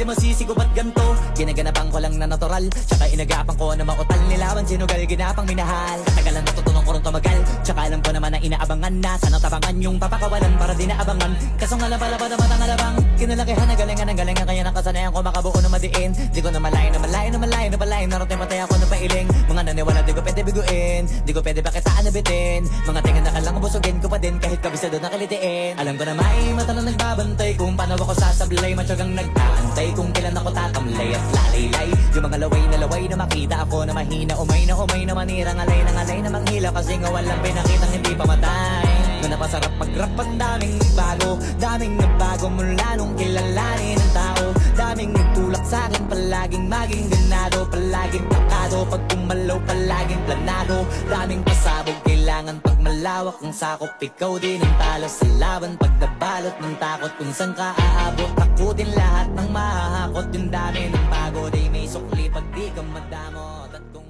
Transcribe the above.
di masisigo ba't ganto? Ginaganapan ko lang na natural, tsaka inagapan ko na mautal nilawan, sinugal ginapang minahal. Katagalan natutunan ko rin tumagal, tsaka alam ko naman na inaabangan na sana tabangan yung papakawalan para di naabangan. Kaso nga lang pala pa naman ang alabang kinalakihan na galingan kaya nakasanayan ko makabuo na madiin. Di ko na malayo na malayo na malayo na malayo narating matay ako na pailing. Mga naniwala di ko pwede biguin, di ko pwede bakitaan na bitin. Mga tingan na kalang busugin ko pa din kahit kabisado na kalitiin. Alam ko na may mata na nagbabantay kung paano ako sasablay, matyagang nagtaantay kung kailan ako tatamlay at lalaylay. Yung mga laway na makita ako na mahina, umay na manirang alay na manghila kasi nga walang pinakitang hindi pamatay. Na napasarap mag-rap ang daming nagbago mula nung kilalanin ang tao. Daming nagtulak sa'kin, palaging maging ganado, palaging plakado, pag kumalaw palaging planado. Daming pasabog, kailangan pag malawak ang sakop, ikaw din ang talo sa laban. Pag nabalot ng takot kung saan ka aabot, takutin lahat ng mahahakot. Yung dami ng pagod ay may sukli pag di ka madamot. At kung